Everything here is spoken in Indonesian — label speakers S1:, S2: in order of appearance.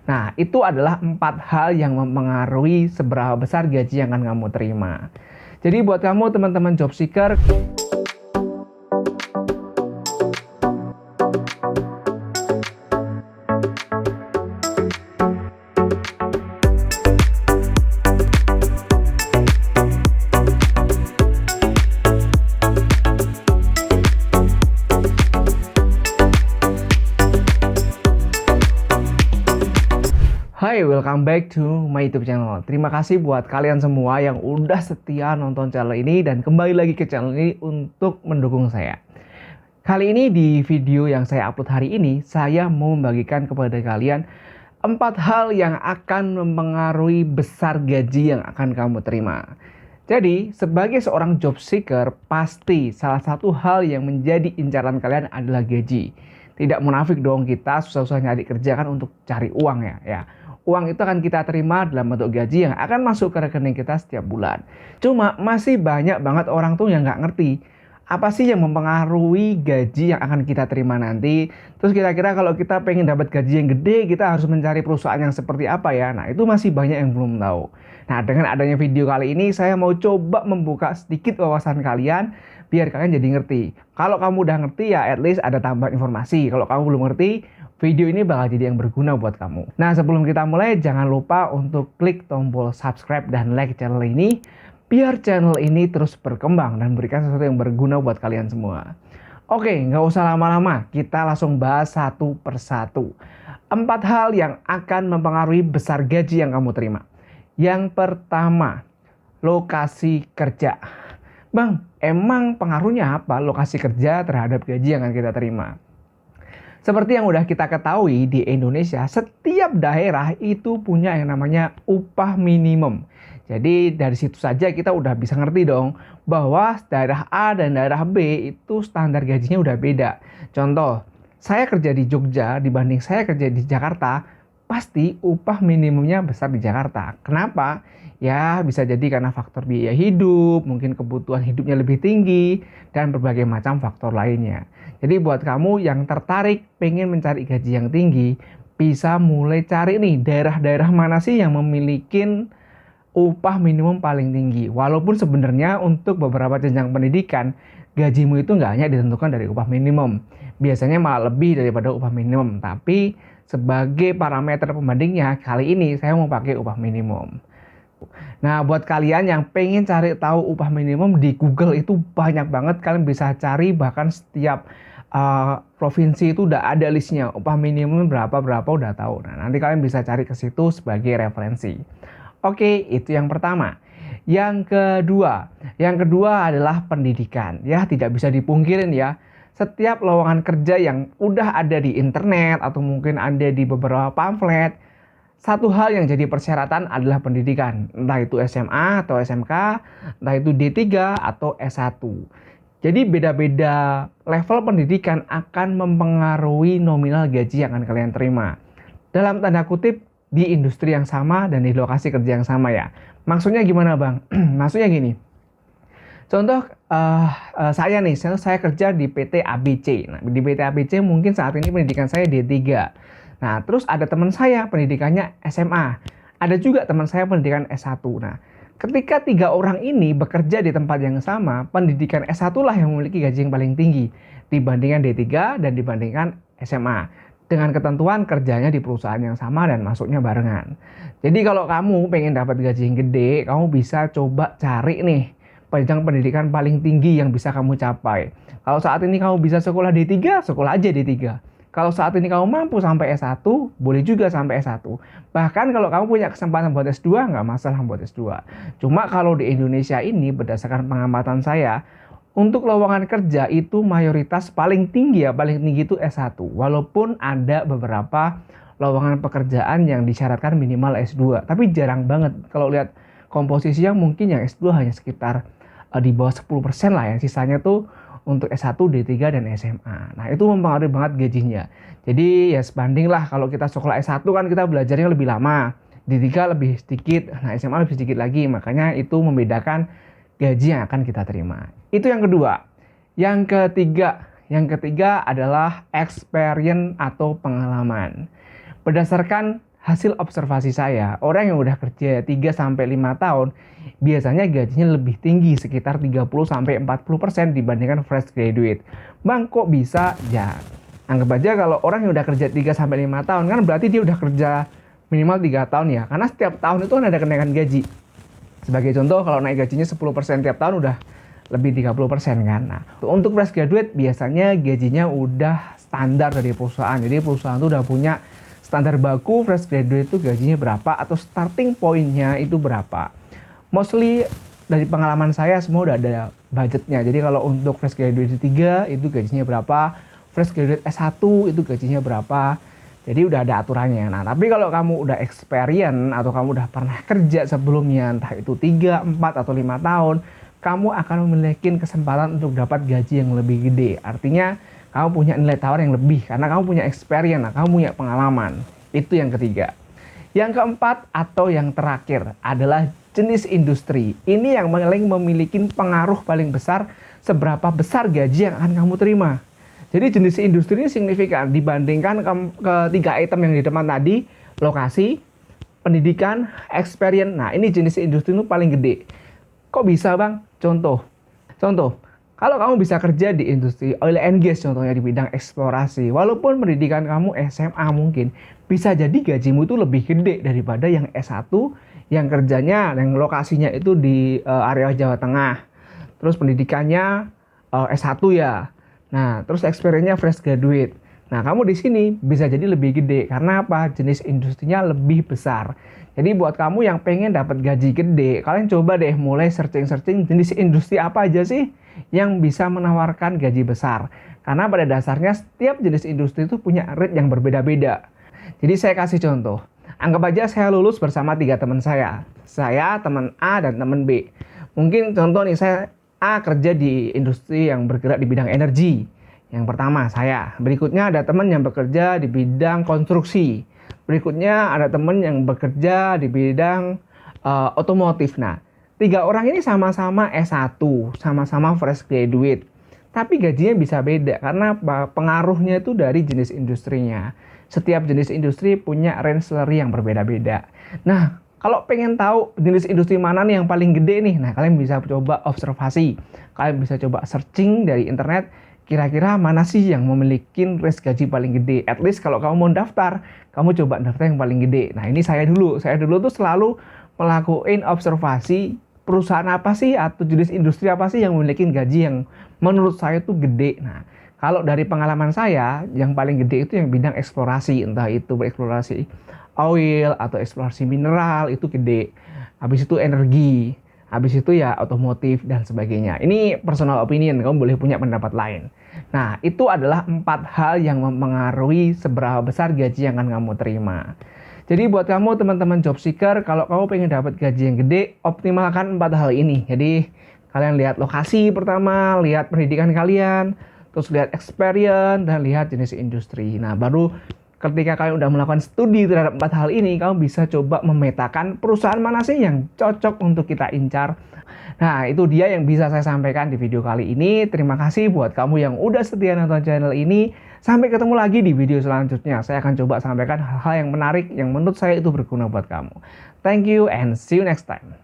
S1: Nah, itu adalah 4 hal yang mempengaruhi seberapa besar gaji yang akan kamu terima. Jadi buat kamu teman-teman job seeker, hai, welcome back to my YouTube channel. Terima kasih buat kalian semua yang udah setia nonton channel ini dan kembali lagi ke channel ini untuk mendukung saya. Kali ini di video yang saya upload hari ini, saya mau membagikan kepada kalian 4 hal yang akan mempengaruhi besar gaji yang akan kamu terima. Jadi, sebagai seorang job seeker, pasti salah satu hal yang menjadi incaran kalian adalah gaji. Tidak munafik dong, kita susah-susah nyari kerja kan untuk cari uang ya. Uang itu akan kita terima dalam bentuk gaji yang akan masuk ke rekening kita setiap bulan. Cuma masih banyak banget orang tuh yang nggak ngerti apa sih yang mempengaruhi gaji yang akan kita terima nanti. Terus kira-kira kalau kita pengen dapat gaji yang gede, kita harus mencari perusahaan yang seperti apa ya. Nah, itu masih banyak yang belum tahu. Nah, dengan adanya video kali ini, saya mau coba membuka sedikit wawasan kalian biar kalian jadi ngerti. Kalau kamu udah ngerti ya at least ada tambahan informasi. Kalau kamu belum ngerti, video ini bakal jadi yang berguna buat kamu. Nah, sebelum kita mulai, jangan lupa untuk klik tombol subscribe dan like channel ini, biar channel ini terus berkembang dan berikan sesuatu yang berguna buat kalian semua. Oke, nggak usah lama-lama, kita langsung bahas satu persatu. 4 hal yang akan mempengaruhi besar gaji yang kamu terima. Yang pertama, lokasi kerja. Bang, emang pengaruhnya apa lokasi kerja terhadap gaji yang akan kita terima? Seperti yang udah kita ketahui di Indonesia, setiap daerah itu punya yang namanya upah minimum. Jadi dari situ saja kita udah bisa ngerti dong bahwa daerah A dan daerah B itu standar gajinya udah beda. Contoh, saya kerja di Jogja dibanding saya kerja di Jakarta, pasti upah minimumnya besar di Jakarta. Kenapa? Ya bisa jadi karena faktor biaya hidup, mungkin kebutuhan hidupnya lebih tinggi, dan berbagai macam faktor lainnya. Jadi buat kamu yang tertarik pengen mencari gaji yang tinggi, bisa mulai cari nih daerah-daerah mana sih yang memiliki upah minimum paling tinggi. Walaupun sebenarnya untuk beberapa jenjang pendidikan, gajimu itu nggak hanya ditentukan dari upah minimum. Biasanya malah lebih daripada upah minimum. Tapi sebagai parameter pembandingnya, kali ini saya mau pakai upah minimum. Nah, buat kalian yang pengen cari tahu upah minimum di Google itu banyak banget. Kalian bisa cari bahkan setiap provinsi itu udah ada listnya. Upah minimum berapa udah tahu. Nah, nanti kalian bisa cari ke situ sebagai referensi. Oke, itu yang pertama. Yang kedua adalah pendidikan. Ya, tidak bisa dipungkirin ya. Setiap lowongan kerja yang udah ada di internet atau mungkin ada di beberapa pamflet, satu hal yang jadi persyaratan adalah pendidikan, entah itu SMA atau SMK, entah itu D3 atau S1. Jadi beda-beda level pendidikan akan mempengaruhi nominal gaji yang akan kalian terima. Dalam tanda kutip, di industri yang sama dan di lokasi kerja yang sama ya. Maksudnya gimana bang? Maksudnya gini, contoh saya kerja di PT ABC. Nah, di PT ABC mungkin saat ini pendidikan saya D3. Nah, terus ada teman saya pendidikannya SMA. Ada juga teman saya pendidikan S1. Nah, ketika 3 orang ini bekerja di tempat yang sama, pendidikan S1 lah yang memiliki gaji yang paling tinggi dibandingkan D3 dan dibandingkan SMA. Dengan ketentuan kerjanya di perusahaan yang sama dan masuknya barengan. Jadi kalau kamu pengen dapat gaji yang gede, kamu bisa coba cari nih jenjang pendidikan paling tinggi yang bisa kamu capai. Kalau saat ini kamu bisa sekolah D3, sekolah aja D3. Kalau saat ini kamu mampu sampai S1, boleh juga sampai S1. Bahkan kalau kamu punya kesempatan buat S2, nggak masalah buat S2. Cuma kalau di Indonesia ini, berdasarkan pengamatan saya, untuk lowongan kerja itu mayoritas paling tinggi itu S1. Walaupun ada beberapa lowongan pekerjaan yang disyaratkan minimal S2. Tapi jarang banget kalau lihat komposisinya mungkin yang S2 hanya sekitar di bawah 10% lah ya. Sisanya tuh untuk S1, D3, dan SMA. Nah, itu mempengaruhi banget gajinya. Jadi ya sebanding lah kalau kita sekolah S1 kan kita belajarnya lebih lama. D3 lebih sedikit, nah SMA lebih sedikit lagi. Makanya itu membedakan gaji yang akan kita terima. Itu yang kedua. Yang ketiga adalah experience atau pengalaman. Berdasarkan hasil observasi saya, orang yang udah kerja 3-5 tahun, biasanya gajinya lebih tinggi, sekitar 30-40% dibandingkan fresh graduate. Bang, kok bisa? Ya, anggap aja kalau orang yang udah kerja 3-5 tahun, kan berarti dia udah kerja minimal 3 tahun ya. Karena setiap tahun itu kan ada kenaikan gaji. Sebagai contoh, kalau naik gajinya 10% tiap tahun udah lebih 30% kan. Nah, untuk fresh graduate biasanya gajinya udah standar dari perusahaan. Jadi perusahaan itu udah punya standar baku fresh graduate itu gajinya berapa atau starting point-nya itu berapa. Mostly dari pengalaman saya semua udah ada budgetnya. Jadi kalau untuk fresh graduate 3 itu gajinya berapa, fresh graduate S1 itu gajinya berapa. Jadi udah ada aturannya. Nah, tapi kalau kamu udah experience atau kamu udah pernah kerja sebelumnya, entah itu 3, 4, atau 5 tahun, kamu akan memiliki kesempatan untuk dapat gaji yang lebih gede. Artinya, kamu punya nilai tawar yang lebih karena kamu punya experience, kamu punya pengalaman. Itu yang ketiga. Yang keempat atau yang terakhir adalah jenis industri. Ini yang paling memiliki pengaruh paling besar seberapa besar gaji yang akan kamu terima. Jadi jenis industri ini signifikan dibandingkan ketiga item yang di depan tadi, lokasi, pendidikan, experience. Nah, ini jenis industri itu paling gede. Kok bisa, Bang? Contoh, kalau kamu bisa kerja di industri oil and gas, contohnya di bidang eksplorasi, walaupun pendidikan kamu SMA mungkin, bisa jadi gajimu itu lebih gede daripada yang S1, yang kerjanya, yang lokasinya itu di area Jawa Tengah. Terus pendidikannya S1 ya. Nah, terus experience-nya fresh graduate. Nah, kamu di sini bisa jadi lebih gede. Karena apa? Jenis industrinya lebih besar. Jadi buat kamu yang pengen dapat gaji gede, kalian coba deh mulai searching-searching jenis industri apa aja sih yang bisa menawarkan gaji besar. Karena pada dasarnya setiap jenis industri itu punya rate yang berbeda-beda. Jadi saya kasih contoh. Anggap aja saya lulus bersama 3 teman saya. Saya, teman A, dan teman B. Mungkin contoh nih, saya A kerja di industri yang bergerak di bidang energi. Yang pertama saya. Berikutnya ada teman yang bekerja di bidang konstruksi. Berikutnya ada teman yang bekerja di bidang otomotif. Nah, 3 orang ini sama-sama S1, sama-sama fresh graduate. Tapi gajinya bisa beda karena pengaruhnya itu dari jenis industrinya. Setiap jenis industri punya range salary yang berbeda-beda. Nah, kalau pengen tahu jenis industri mana nih yang paling gede nih, nah kalian bisa coba observasi. Kalian bisa coba searching dari internet, kira-kira mana sih yang memiliki range gaji paling gede. At least kalau kamu mau daftar, kamu coba daftar yang paling gede. Nah ini saya dulu tuh selalu melakukan observasi perusahaan apa sih atau jenis industri apa sih yang memiliki gaji yang menurut saya tuh gede. Nah, kalau dari pengalaman saya, yang paling gede itu yang bidang eksplorasi, entah itu bereksplorasi oil atau eksplorasi mineral itu gede. Habis itu energi, habis itu ya otomotif dan sebagainya. Ini personal opinion, kamu boleh punya pendapat lain. Nah, itu adalah 4 hal yang mempengaruhi seberapa besar gaji yang akan kamu terima. Jadi buat kamu teman-teman job seeker, kalau kamu pengen dapat gaji yang gede, optimalkan 4 hal ini. Jadi kalian lihat lokasi pertama, lihat pendidikan kalian, terus lihat experience, dan lihat jenis industri. Nah, baru ketika kalian udah melakukan studi terhadap 4 hal ini, kamu bisa coba memetakan perusahaan mana sih yang cocok untuk kita incar. Nah, itu dia yang bisa saya sampaikan di video kali ini. Terima kasih buat kamu yang udah setia nonton channel ini. Sampai ketemu lagi di video selanjutnya. Saya akan coba sampaikan hal-hal yang menarik yang menurut saya itu berguna buat kamu. Thank you and see you next time.